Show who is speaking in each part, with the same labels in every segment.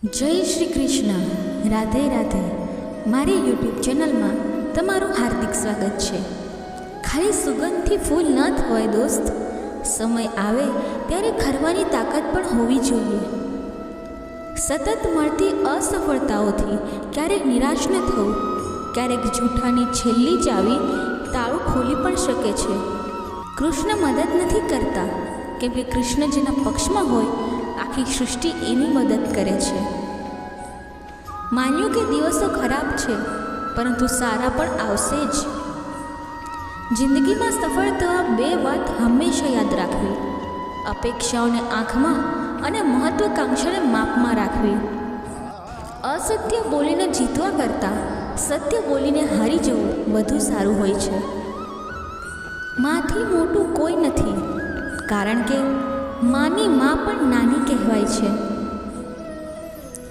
Speaker 1: જય શ્રી કૃષ્ણ. રાધે રાધે. મારી યુટ્યુબ ચેનલમાં તમારું હાર્દિક સ્વાગત છે. ખાલી સુગંધથી ફૂલ ન થવાય દોસ્ત, સમય આવે ત્યારે ખરવાની તાકાત પણ હોવી જોઈએ. સતત મળતી અસફળતાઓથી ક્યારેક નિરાશ ન થવું, ક્યારેક જૂઠાની છેલ્લી ચાવી તાળું ખોલી પણ શકે છે. કૃષ્ણ મદદ નથી કરતા, કેમ કે કૃષ્ણ જેના પક્ષમાં હોય આખી સૃષ્ટિ એની મદદ કરે છે. માન્યું કે દિવસો ખરાબ છે, પરંતુ સારા પણ આવશે જ. જિંદગીમાં સફળ થવા બે વાત હંમેશા યાદ રાખવી: અપેક્ષાઓને આંખમાં અને મહત્વાકાંક્ષાને માપમાં રાખવી. અસત્ય બોલીને જીતવા કરતાં સત્ય બોલીને હારી જવું વધુ સારું હોય છે. માથી મોટું કોઈ નથી, કારણ કે માની માં પણ નાની કહેવાય છે.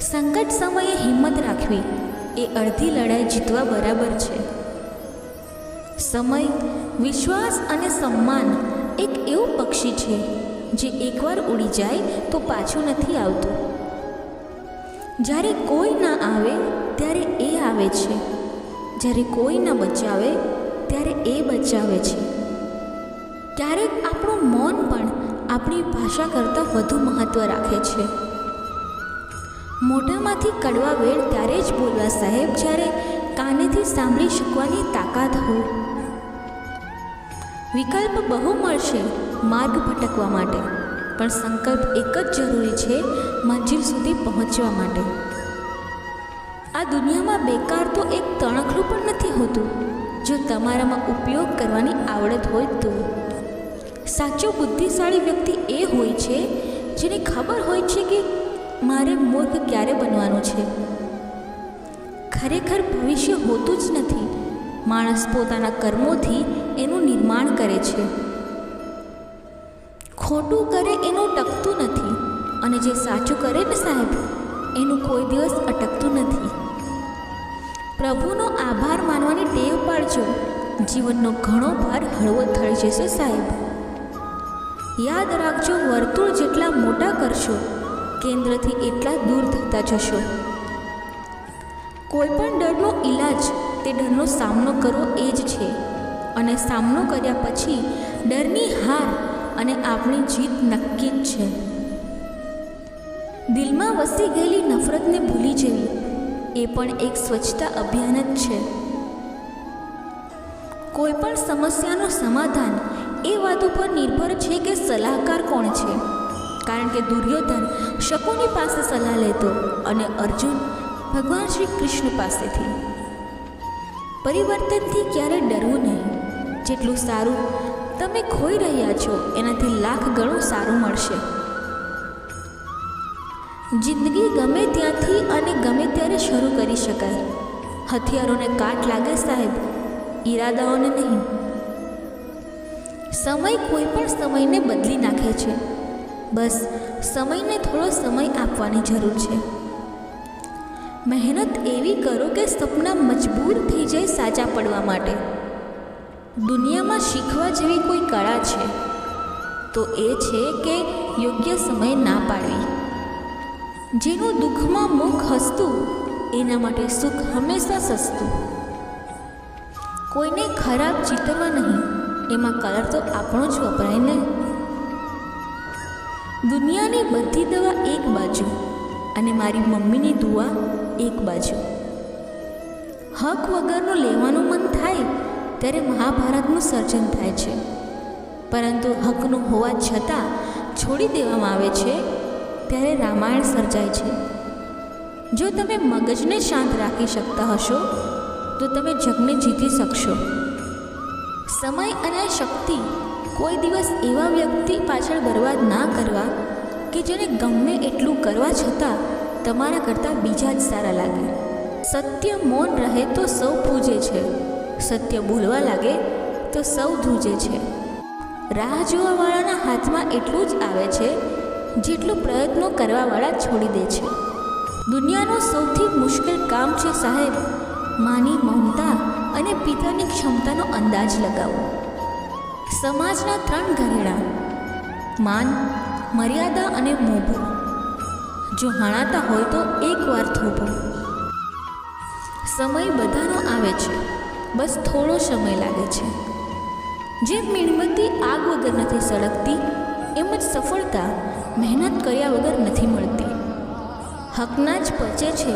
Speaker 1: સંકટ સમયે હિંમત રાખવી એ અડધી લડાઈ જીતવા બરાબર છે. સમય, વિશ્વાસ અને સન્માન એક એવું પક્ષી છે જે એકવાર ઉડી જાય તો પાછું નથી આવતું. જ્યારે કોઈ ના આવે ત્યારે એ આવે છે, જ્યારે કોઈ ના બચાવે ત્યારે એ બચાવે છે. ક્યારેક આપણું મૌન પણ આપણી ભાષા કરતાં વધુ મહત્ત્વ રાખે છે. મોઢામાંથી કડવા વેળ ત્યારે જ બોલવા સાહેબ, જ્યારે કાનેથી સાંભળી શકવાની તાકાત હોય. વિકલ્પ બહુ મળશે માર્ગ ભટકવા માટે, પણ સંકલ્પ એક જ જરૂરી છે મંજિલ સુધી પહોંચવા માટે. આ દુનિયામાં બેકાર તો એક તણખલું પણ નથી હોતું, જો તમારામાં ઉપયોગ કરવાની આવડત હોય તો. સાચો બુદ્ધિશાળી વ્યક્તિ એ હોય છે જેને ખબર હોય છે કે મારે મૂર્ખ ક્યારે બનવાનું છે. ખરેખર ભવિષ્ય હોતું જ નથી, માણસ પોતાના કર્મોથી એનું નિર્માણ કરે છે. ખોટું કરે એનું ટકતું નથી, અને જે સાચું કરે ને સાહેબ, એનું કોઈ દિવસ અટકતું નથી. પ્રભુનો આભાર માનવાની ટેવ પાડજો, જીવનનો ઘણો ભાર હળવો થઈ જશે સાહેબ. યાદ રાખજો, વર્તુળ જેટલા મોટા કરશો, કેન્દ્રથી એટલા દૂર થતા જશો. કોઈ પણ ડરનો ઈલાજ તે ડરનો સામનો કરવો એ જ છે, અને સામનો કર્યા પછી ડરની હાર અને આપણી જીત નક્કી જ છે. દિલમાં વસી ગયેલી નફરતને ભૂલી જવી એ પણ એક સ્વચ્છતા અભિયાન જ છે. કોઈ પણ સમસ્યાનું સમાધાન એ વાત ઉપર નિર્ભર છે કે સલાહકાર કોણ છે, કારણ કે દુર્યોધન શકુની પાસે સલાહ લેતો અને અર્જુન ભગવાન શ્રી કૃષ્ણ પાસેથી. પરિવર્તનથી ક્યારે ડરવું નહીં. જેટલું સારું તમે ખોઈ રહ્યા છો એનાથી લાખ ગણું સારું મળશે. જિંદગી ગમે ત્યાંથી અને ગમે ત્યારે શરૂ કરી શકાય. હથિયારોને કાટ લાગે સાહેબ, ઈરાદાઓને નહીં. સમય કોઈ પણ સમયને બદલી નાખે છે, બસ સમયને થોડો સમય આપવાની જરૂર છે. મહેનત એવી કરો કે સપના મજબૂર થઈ જાય સાચા પડવા માટે. દુનિયામાં શીખવા જેવી કોઈ કળા છે તો એ છે કે યોગ્ય સમય ના પાડવી. જેનું દુઃખમાં મુખ હસતું, એના માટે સુખ હંમેશા સસ્તું. કોઈને ખરાબ ચિતરવા નહીં, એમાં કલર તો આપણો જ વપરાય ને. દુનિયાની બધી દવા એક બાજુ અને મારી મમ્મીની દુઆ એક બાજુ. હક વગરનું લેવાનું મન થાય ત્યારે મહાભારતનું સર્જન થાય છે, પરંતુ હકનું હોવા છતાં છોડી દેવામાં આવે છે ત્યારે રામાયણ સર્જાય છે. જો તમે મગજને શાંત રાખી શકતા હશો તો તમે જગને જીતી શકશો. સમય અને શક્તિ કોઈ દિવસ એવા વ્યક્તિ પાછળ બરબાદ ના કરવા કે જેને ગમે એટલું કરવા છતાં તમારા કરતાં બીજા જ સારા લાગે. સત્ય મૌન રહે તો સૌ પૂજે છે, સત્ય બોલવા લાગે તો સૌ ધ્રુજે છે. રાહ જોવાવાળાના હાથમાં એટલું જ આવે છે જેટલું પ્રયત્નો કરવાવાળા છોડી દે છે. દુનિયાનું સૌથી મુશ્કેલ કામ છે સાહેબ, માની મમતા અને પિતાની ક્ષમતાનો અંદાજ લગાવો. સમાજના 3 ઘરેણાં: માન, મર્યાદા અને મોભું. જો હણાતા હોય તો એકવાર થોભો. સમય બધાનો આવે છે, બસ થોડો સમય લાગે છે. જેમ મીણબત્તી આગ વગર નથી સળગતી, એમ જ સફળતા મહેનત કર્યા વગર નથી મળતી. હકના જ પચે છે,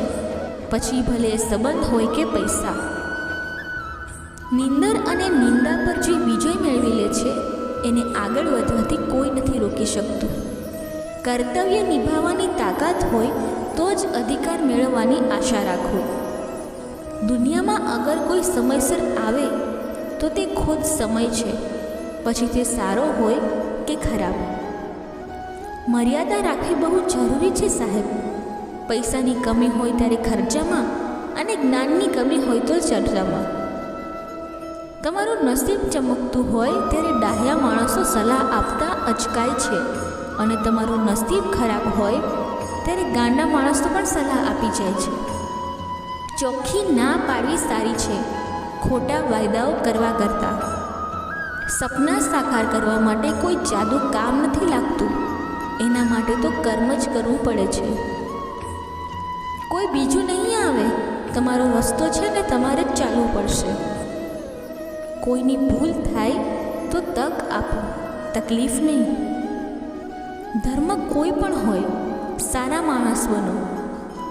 Speaker 1: પછી ભલે સંબંધ હોય કે પૈસા. નિંદર અને નિંદા પર જે વિજય મેળવી લે છે એને આગળ વધવાથી કોઈ નથી રોકી શકતું. કર્તવ્ય નિભાવવાની તાકાત હોય તો જ અધિકાર મેળવવાની આશા રાખો. દુનિયામાં અગર કોઈ સમયસર આવે તો તે ખુદ સમય છે, પછી તે સારો હોય કે ખરાબ. મર્યાદા રાખવી બહુ જરૂરી છે સાહેબ. પૈસાની કમી હોય ત્યારે ખર્ચામાં અને જ્ઞાનની કમી હોય તો ચર્ચામાં. તમારું નસીબ ચમકતું હોય ત્યારે ડાહ્યા માણસો સલાહ આપતા અચકાય છે, અને તમારું નસીબ ખરાબ હોય ત્યારે ગાંડા માણસો પણ સલાહ આપી જાય છે. ચોખ્ખી ના પાડવી સારી છે, ખોટા વાયદાઓ કરવા કરતાં. સપના સાકાર કરવા માટે કોઈ જાદુ કામ નથી લાગતું, એના માટે તો કર્મ જ કરવું પડે છે. કોઈ બીજું નહીં આવે, તમારો રસ્તો છે ને તમારે જ ચાલવું પડશે. કોઈની ભૂલ થાય તો તક આપો, તકલીફ નહીં. ધર્મ કોઈ પણ હોય, સારા માણસ બનો,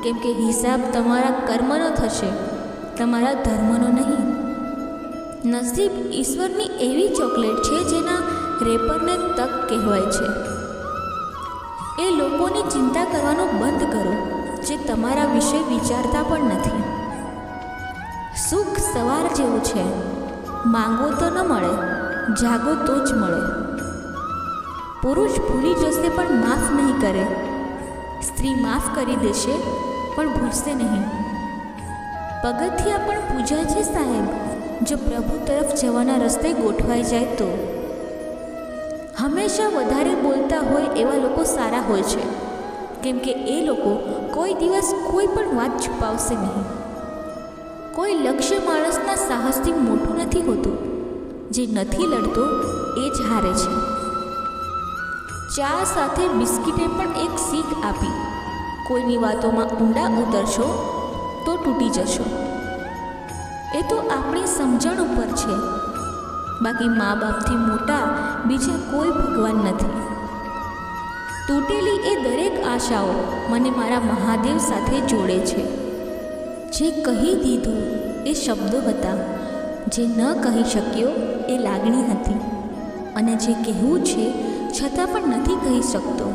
Speaker 1: કેમ કે હિસાબ તમારા કર્મનો થશે, તમારા ધર્મનો નહીં. નસીબ ઈશ્વરની એવી ચોકલેટ છે જેના રેપરને તક કહેવાય છે. એ લોકોની ચિંતા કરવાનું બંધ કરો જે તમારા વિશે વિચારતા પણ નથી. સુખ સવાર જેવું છે, માંગો તો ન મળે, જાગો તો જ મળે. પુરુષ ભૂલી જશે પણ માફ નહીં કરે, સ્ત્રી માફ કરી દેશે પણ ભૂલશે નહીં. પગથિયા પણ પૂજા છે સાહેબ, જો પ્રભુ તરફ જવાના રસ્તે ગોઠવાઈ જાય તો. હંમેશા વધારે બોલતા હોય એવા લોકો સારા હોય છે, કેમ કે એ લોકો કોઈ દિવસ કોઈ પણ વાત છુપાવશે નહીં. કોઈ લક્ષ્ય માણસના સાહસથી મોટું નથી હોતું, જે નથી લડતો એ જ હારે છે. ચા સાથે બિસ્કિટે પણ એક શીખ આપી, કોઈની વાતોમાં ઊંડા ઉતરશો તો તૂટી જશો. એ તો આપણી સમજણ ઉપર છે, બાકી મા બાપથી મોટા બીજા કોઈ ભગવાન નથી. તૂટેલી એ દરેક આશાઓ મને મારા મહાદેવ સાથે જોડે છે. જે કહી દીધું એ શબ્દો હતા, જે ન કહી શક્યો એ લાગણી હતી, અને જે કહેવું છે છતાં પણ નથી કહી શકતો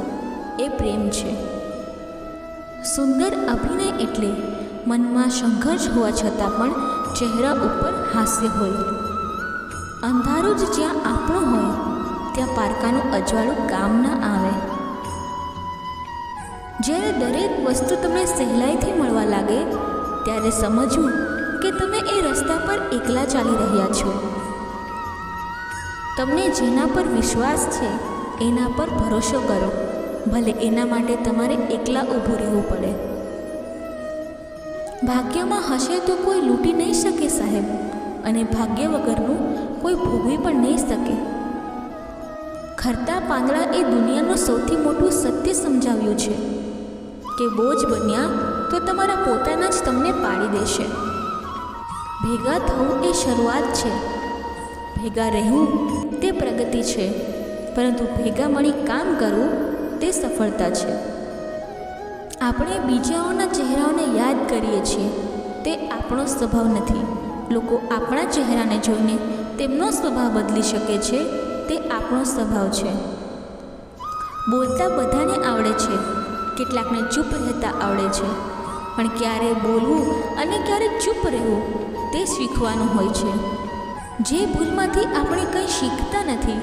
Speaker 1: એ પ્રેમ છે. સુંદર અભિનય એટલે મનમાં સંઘર્ષ હોવા છતાં પણ ચહેરા ઉપર હાસ્ય હોય. અંધારું જ જ્યાં આપણું હોય ત્યાં પારકાનું અજવાળું કામ ના આવે. જ્યારે દરેક વસ્તુ તમને સહેલાઈથી મળવા લાગે ત્યારે સમજવું કે તમે એ રસ્તા પર એકલા ચાલી રહ્યા છો. તમને જેના પર વિશ્વાસ છે એના પર ભરોસો કરો, ભલે એના માટે તમારે એકલા ઊભું રહેવું પડે. ભાગ્યમાં હશે તો કોઈ લૂંટી નહીં શકે સાહેબ, અને ભાગ્ય વગરનું કોઈ ભોગવી પણ નહીં શકે. ખરતા પાંદડા એ દુનિયાનું સૌથી મોટું સત્ય સમજાવ્યું છે કે બોજ બન્યા તો તમારા પોતાના જ તમને પાડી દેશે. ભેગા થવું એ શરૂઆત છે, ભેગા રહેવું તે પ્રગતિ છે, પરંતુ ભેગા મળી કામ કરવું તે સફળતા છે. આપણે બીજાઓના ચહેરાઓને યાદ કરીએ છીએ, તે આપણો સ્વભાવ નથી. લોકો આપણા ચહેરાને જોઈને તેમનો સ્વભાવ બદલી શકે છે, તે આપણો સ્વભાવ છે. બોલતા બધાને આવડે છે, કેટલાકને ચૂપ રહેતા આવડે છે, પણ ક્યારે બોલવું અને ક્યારે ચૂપ રહેવું તે શીખવાનું હોય છે. જે ભૂલમાંથી આપણે કંઈ શીખતા નથી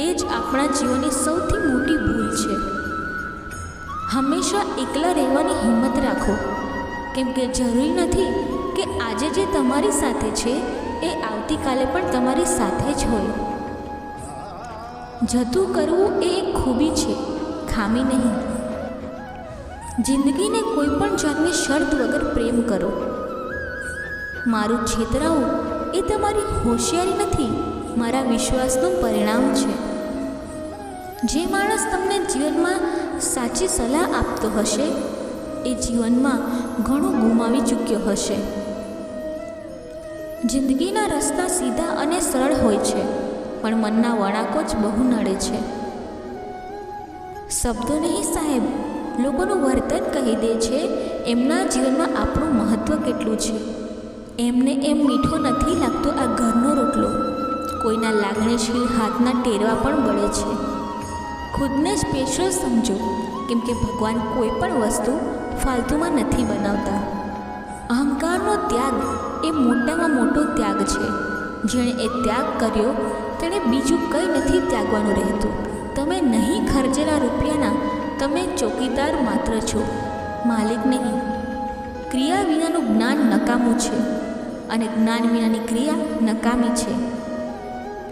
Speaker 1: એ જ આપણા જીવનની સૌથી મોટી ભૂલ છે. હંમેશા એકલા રહેવાની હિંમત રાખો, કેમ કે જરૂરી નથી કે આજે જે તમારી સાથે છે એ આવતીકાલે પણ તમારી સાથે જ હોય. જતું કરવું એ એક ખૂબી છે, ખામી નહીં. જિંદગીને કોઈ પણ જાતની શરત વગર પ્રેમ કરો. મારું છેતરાવું એ તમારી હોશિયારી નથી, મારા વિશ્વાસનું પરિણામ છે. જે માણસ તમને જીવનમાં સાચી સલાહ આપતો હશે એ જીવનમાં ઘણું ગુમાવી ચૂક્યો હશે. જિંદગીના રસ્તા સીધા અને સરળ હોય છે, પણ મનના વળાંકો જ બહુ નડે છે. શબ્દો નહીં સાહેબ, લોકોનું વર્તન કહી દે છે એમના જીવનમાં આપણું મહત્ત્વ કેટલું છે. એમને એમ મીઠો નથી લાગતો આ ઘરનો રોટલો, કોઈના લાગણીશીલ હાથના ટેરવા પણ બળે છે. ખુદને સ્પેશિયલ સમજો, કેમ કે ભગવાન કોઈ પણ વસ્તુ ફાલતુમાં નથી બનાવતા. અહંકારનો ત્યાગ એ મોટામાં મોટો ત્યાગ છે. જેણે એ ત્યાગ કર્યો તેણે બીજું કંઈ નથી ત્યાગવાનું રહેતું. તમે નહીં ખર્ચેલા રૂપિયાના તમે ચોકીદાર માત્ર છો, માલિક નહીં. ક્રિયા વિનાનું જ્ઞાન નકામું છે અને જ્ઞાન વિનાની ક્રિયા નકામી છે.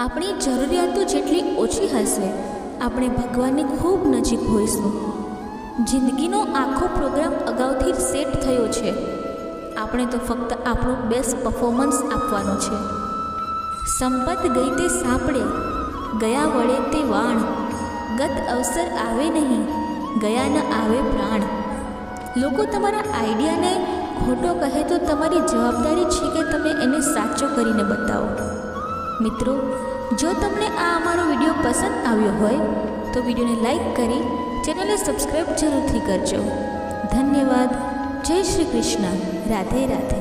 Speaker 1: આપણી જરૂરિયાતો જેટલી ઓછી હશે, આપણે ભગવાનની ખૂબ નજીક હોઈશું. જિંદગીનો આખો પ્રોગ્રામ અગાઉથી જ સેટ થયો છે. આપણે તો ફક્ત આપણું બેસ્ટ પરફોર્મન્સ આપવાનો છે. સંપત ગઈ તે સાંપડે, ગયા વળે તે વાણ. ગત અવસર આવે નહીં, ગયા ન આવે પ્રાણ. લોકો તમારા આઈડિયાને ખોટો કહે તો તમારી જવાબદારી છે કે તમે એને સાચો કરીને બતાવો. મિત્રો, જો તમને આ અમારો વિડીયો પસંદ આવ્યો હોય તો વિડીયોને લાઈક કરી ચેનલને સબસ્ક્રાઈબ જરૂરથી કરજો. ધન્યવાદ. જય શ્રી કૃષ્ણ. રાધે રાધે.